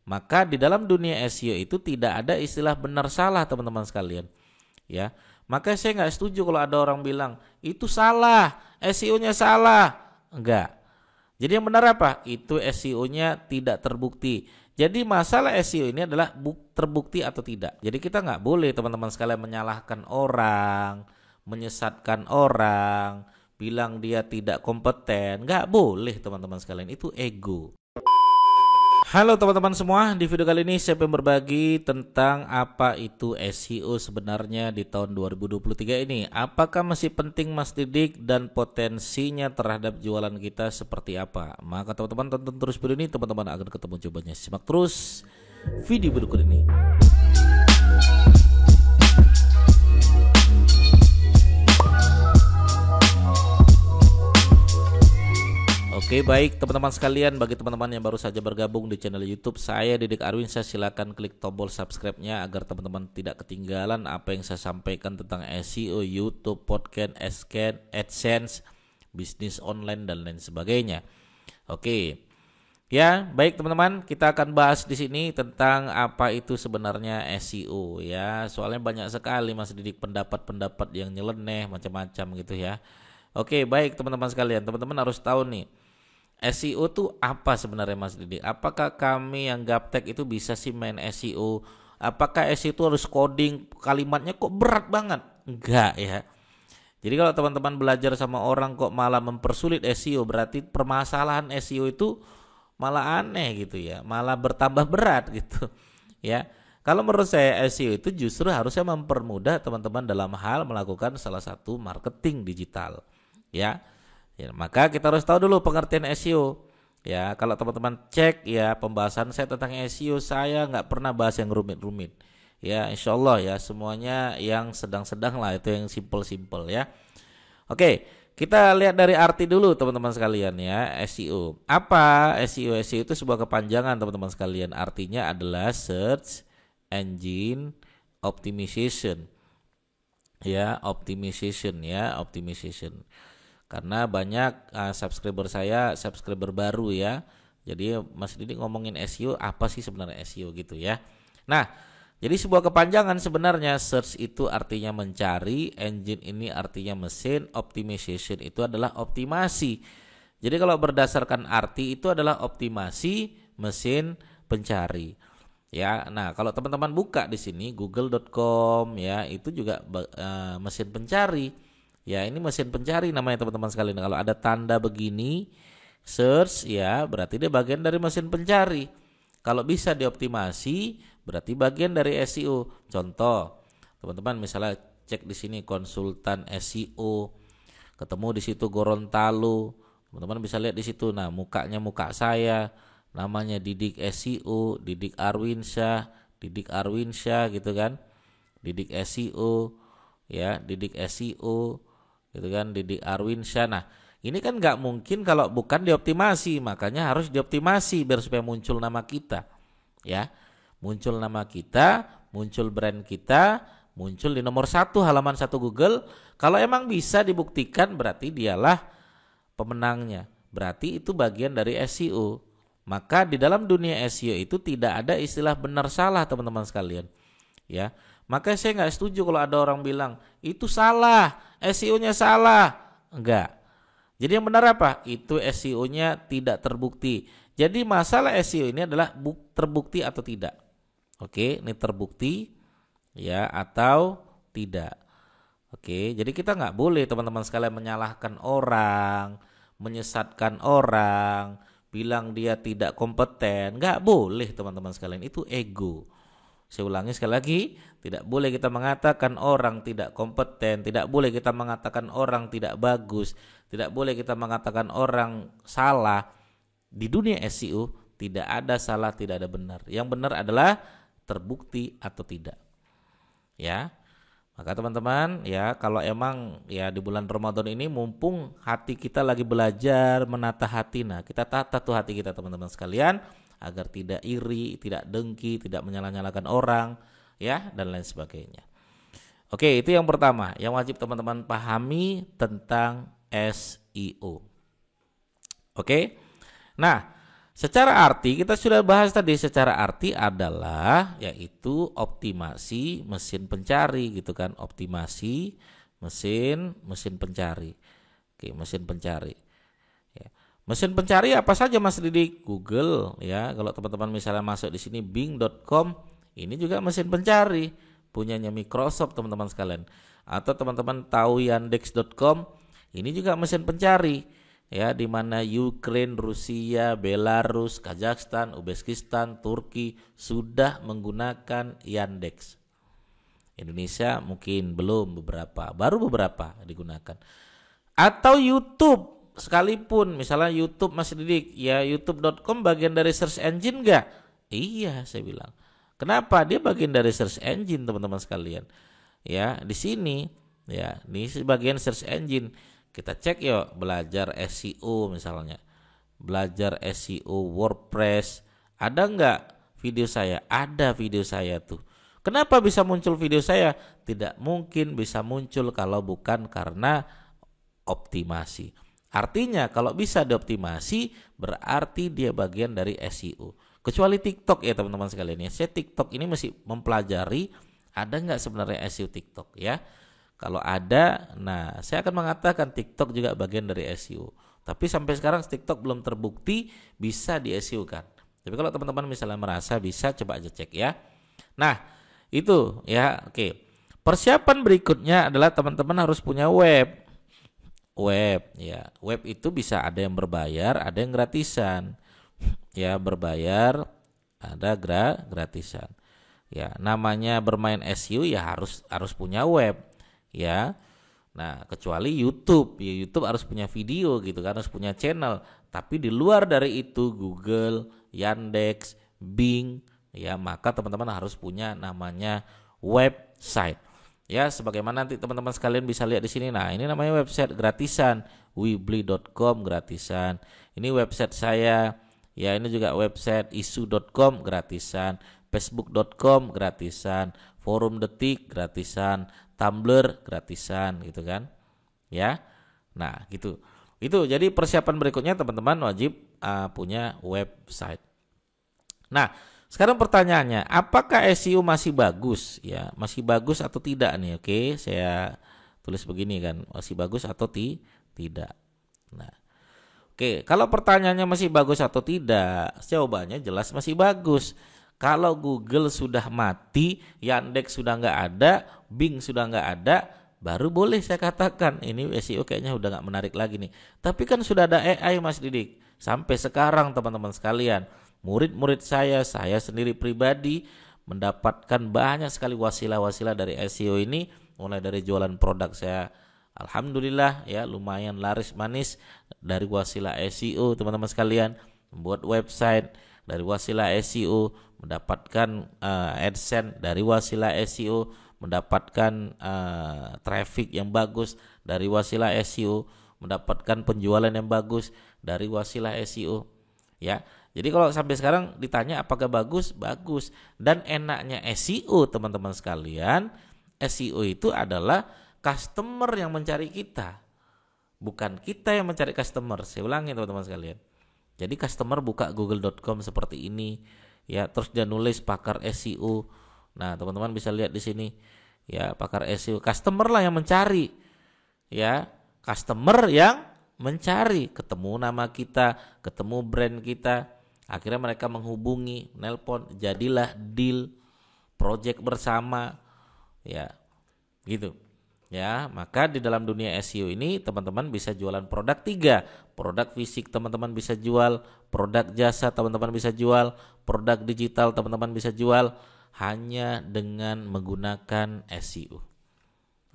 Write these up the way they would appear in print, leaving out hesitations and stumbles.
Maka di dalam dunia SEO itu tidak ada istilah benar salah teman-teman sekalian. Ya, maka saya nggak setuju kalau ada orang bilang itu salah, SEO-nya salah. Enggak. Jadi yang benar apa? Itu SEO-nya tidak terbukti. Jadi masalah SEO ini adalah terbukti atau tidak. Jadi kita nggak boleh teman-teman sekalian menyalahkan orang, menyesatkan orang, bilang dia tidak kompeten. Nggak boleh teman-teman sekalian, itu ego. Halo teman-teman semua, di video kali ini saya pengen berbagi tentang apa itu SEO sebenarnya di tahun 2023 ini. Apakah masih penting Mas Didik dan potensinya terhadap jualan kita seperti apa? Maka teman-teman tonton terus video ini, teman-teman akan ketemu jawabannya. Simak terus video berikut ini. Oke, baik teman-teman sekalian, bagi teman-teman yang baru saja bergabung di channel YouTube saya Didik Arwinsyah, silakan klik tombol subscribe-nya agar teman-teman tidak ketinggalan apa yang saya sampaikan tentang SEO, YouTube, podcast, AdSense, bisnis online dan lain sebagainya. Oke. Ya, baik teman-teman, kita akan bahas di sini tentang apa itu sebenarnya SEO ya. Soalnya banyak sekali Mas Didik pendapat-pendapat yang nyeleneh macam-macam gitu ya. Oke, baik teman-teman sekalian, teman-teman harus tahu nih, SEO tuh apa sebenarnya Mas Didik? Apakah kami yang gaptek itu bisa sih main SEO? Apakah SEO itu harus coding? Kalimatnya kok berat banget? Enggak ya. Jadi kalau teman-teman belajar sama orang kok malah mempersulit SEO, berarti permasalahan SEO itu malah aneh gitu ya, malah bertambah berat gitu ya. Kalau menurut saya SEO itu justru harusnya mempermudah teman-teman dalam hal melakukan salah satu marketing digital ya. Ya, maka kita harus tahu dulu pengertian SEO. Ya, kalau teman-teman cek ya pembahasan saya tentang SEO, saya nggak pernah bahas yang rumit-rumit. Ya, insya Allah ya semuanya yang sedang-sedang lah, itu yang simple-simple ya. Oke, kita lihat dari arti dulu teman-teman sekalian ya, SEO. Apa SEO? SEO itu sebuah kepanjangan teman-teman sekalian. Artinya adalah Search Engine Optimization. Ya, optimization. Karena banyak subscriber baru ya. Jadi Mas Didik ngomongin SEO, apa sih sebenarnya SEO gitu ya. Nah, jadi sebuah kepanjangan sebenarnya. Search itu artinya mencari, engine ini artinya mesin, optimization itu adalah optimasi. Jadi kalau berdasarkan arti itu adalah optimasi mesin pencari. Ya, nah kalau teman-teman buka di sini google.com ya, itu juga mesin pencari. Ya, ini mesin pencari namanya teman-teman sekalian. Kalau ada tanda begini search ya, berarti dia bagian dari mesin pencari. Kalau bisa dioptimasi berarti bagian dari SEO. Contoh, teman-teman misalnya cek di sini konsultan SEO, ketemu di situ Gorontalo. Teman-teman bisa lihat di situ. Nah, mukanya muka saya, namanya Didik SEO, Didik Arwinsyah gitu kan. Didik SEO ya, Didik SEO gitu kan, Didik Arwinsyah. Nah, ini kan nggak mungkin kalau bukan dioptimasi, makanya harus dioptimasi biar supaya muncul nama kita ya, muncul nama kita, muncul brand kita, muncul di nomor 1 halaman 1 Google. Kalau emang bisa dibuktikan berarti dialah pemenangnya, berarti itu bagian dari SEO. Maka di dalam dunia SEO itu tidak ada istilah benar salah teman-teman sekalian ya. Maka saya nggak setuju kalau ada orang bilang itu salah, SEO-nya salah. Enggak. Jadi yang benar apa? Itu SEO-nya tidak terbukti. Jadi masalah SEO ini adalah terbukti atau tidak. Oke, ini terbukti ya atau tidak. Oke, jadi kita nggak boleh teman-teman sekalian menyalahkan orang, menyesatkan orang, bilang dia tidak kompeten. Nggak boleh teman-teman sekalian, itu ego. Saya ulangi sekali lagi, tidak boleh kita mengatakan orang tidak kompeten, tidak boleh kita mengatakan orang tidak bagus, tidak boleh kita mengatakan orang salah. Di dunia SEO tidak ada salah, tidak ada benar. Yang benar adalah terbukti atau tidak. Ya. Maka teman-teman ya, kalau emang ya di bulan Ramadan ini mumpung hati kita lagi belajar menata hati, nah kita tata tuh hati kita teman-teman sekalian, agar tidak iri, tidak dengki, tidak menyalah-nyalahkan orang ya, dan lain sebagainya. Oke, itu yang pertama yang wajib teman-teman pahami tentang SEO. Oke. Nah, Secara arti kita sudah bahas tadi, secara arti adalah yaitu optimasi mesin pencari gitu kan, optimasi mesin pencari. Oke, mesin pencari. Ya. Mesin pencari apa saja Mas Didik? Google ya. Kalau teman-teman misalnya masuk di sini bing.com, ini juga mesin pencari punyanya Microsoft teman-teman sekalian. Atau teman-teman tahu yandex.com, ini juga mesin pencari. Ya, di mana Ukraina, Rusia, Belarus, Kazakhstan, Uzbekistan, Turki sudah menggunakan Yandex. Indonesia mungkin belum, baru beberapa digunakan. Atau YouTube sekalipun, misalnya YouTube Mas Didik, ya youtube.com bagian dari search engine enggak? Iya, saya bilang. Kenapa? Dia bagian dari search engine teman-teman sekalian. Ya, di sini ya, ini sebagian search engine. Kita cek yuk, belajar SEO misalnya. Belajar SEO WordPress. Ada enggak video saya? Ada video saya tuh. Kenapa bisa muncul video saya? Tidak mungkin bisa muncul kalau bukan karena optimasi. Artinya kalau bisa dioptimasi berarti dia bagian dari SEO. Kecuali TikTok ya teman-teman sekalian ya. Saya TikTok ini masih mempelajari ada enggak sebenarnya SEO TikTok ya. Kalau ada, nah saya akan mengatakan TikTok juga bagian dari SEO. Tapi sampai sekarang TikTok belum terbukti bisa di SEO kan. Tapi kalau teman-teman misalnya merasa bisa, coba aja cek ya. Nah itu ya, oke. Persiapan berikutnya adalah teman-teman harus punya web. Ya, web itu bisa ada yang berbayar, ada yang gratisan. Ya, berbayar, ada gratisan. Ya, namanya bermain SEO ya harus punya web. Ya, nah kecuali YouTube, ya YouTube harus punya video gitu kan, harus punya channel. Tapi di luar dari itu Google, Yandex, Bing, ya maka teman-teman harus punya namanya website. Ya, sebagaimana nanti teman-teman sekalian bisa lihat di sini. Nah, ini namanya website gratisan, weebly.com gratisan. Ini website saya. Ya, ini juga website isu.com gratisan, facebook.com gratisan, forum detik gratisan, Tumblr gratisan gitu kan. Ya. Nah, gitu. Itu jadi persiapan berikutnya teman-teman wajib punya website. Nah, sekarang pertanyaannya, apakah SEO masih bagus? Ya, masih bagus atau tidak nih? Oke, saya tulis begini kan, masih bagus atau tidak. Nah, oke, kalau pertanyaannya masih bagus atau tidak, jawabannya jelas masih bagus. Kalau Google sudah mati, Yandex sudah nggak ada, Bing sudah nggak ada, baru boleh saya katakan ini SEO kayaknya udah nggak menarik lagi nih. Tapi kan sudah ada AI Mas Didik. Sampai sekarang teman-teman sekalian, murid-murid saya sendiri pribadi mendapatkan banyak sekali wasilah-wasilah dari SEO ini, mulai dari jualan produk saya. Alhamdulillah ya lumayan laris manis dari wasilah SEO teman-teman sekalian, membuat website dari wasilah SEO, mendapatkan AdSense dari wasilah SEO, mendapatkan traffic yang bagus dari wasilah SEO, mendapatkan penjualan yang bagus dari wasilah SEO. Ya, jadi kalau sampai sekarang ditanya apakah bagus, bagus. Dan enaknya SEO teman-teman sekalian, SEO itu adalah customer yang mencari kita, bukan kita yang mencari customer. Saya ulangi teman-teman sekalian. Jadi customer buka google.com seperti ini, ya, terus dia nulis pakar SEO. Nah, teman-teman bisa lihat di sini, ya, pakar SEO. Customer lah yang mencari, ya, customer yang mencari, ketemu nama kita, ketemu brand kita, akhirnya mereka menghubungi, nelpon, jadilah deal, project bersama, ya, gitu. Ya, maka di dalam dunia SEO ini teman-teman bisa jualan produk 3. Produk fisik teman-teman bisa jual, produk jasa teman-teman bisa jual, produk digital teman-teman bisa jual hanya dengan menggunakan SEO.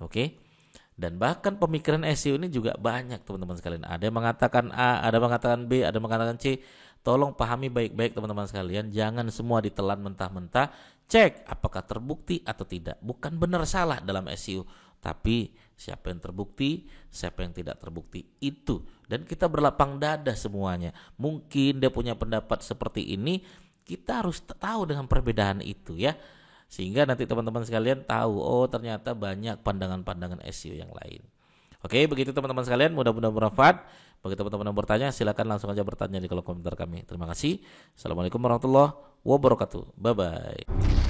Oke? Dan bahkan pemikiran SEO ini juga banyak teman-teman sekalian. Ada yang mengatakan A, ada yang mengatakan B, ada yang mengatakan C. Tolong pahami baik-baik teman-teman sekalian, jangan semua ditelan mentah-mentah. Cek apakah terbukti atau tidak. Bukan benar salah dalam SEO, tapi siapa yang terbukti, siapa yang tidak terbukti itu. Dan kita berlapang dada semuanya. Mungkin dia punya pendapat seperti ini, kita harus tahu dengan perbedaan itu ya. Sehingga nanti teman-teman sekalian tahu, oh ternyata banyak pandangan-pandangan SEO yang lain. Oke, begitu teman-teman sekalian, mudah-mudahan bermanfaat. Bagi teman-teman yang bertanya, silakan langsung aja bertanya di kolom komentar kami. Terima kasih. Assalamualaikum warahmatullahi wabarakatuh. Bye bye.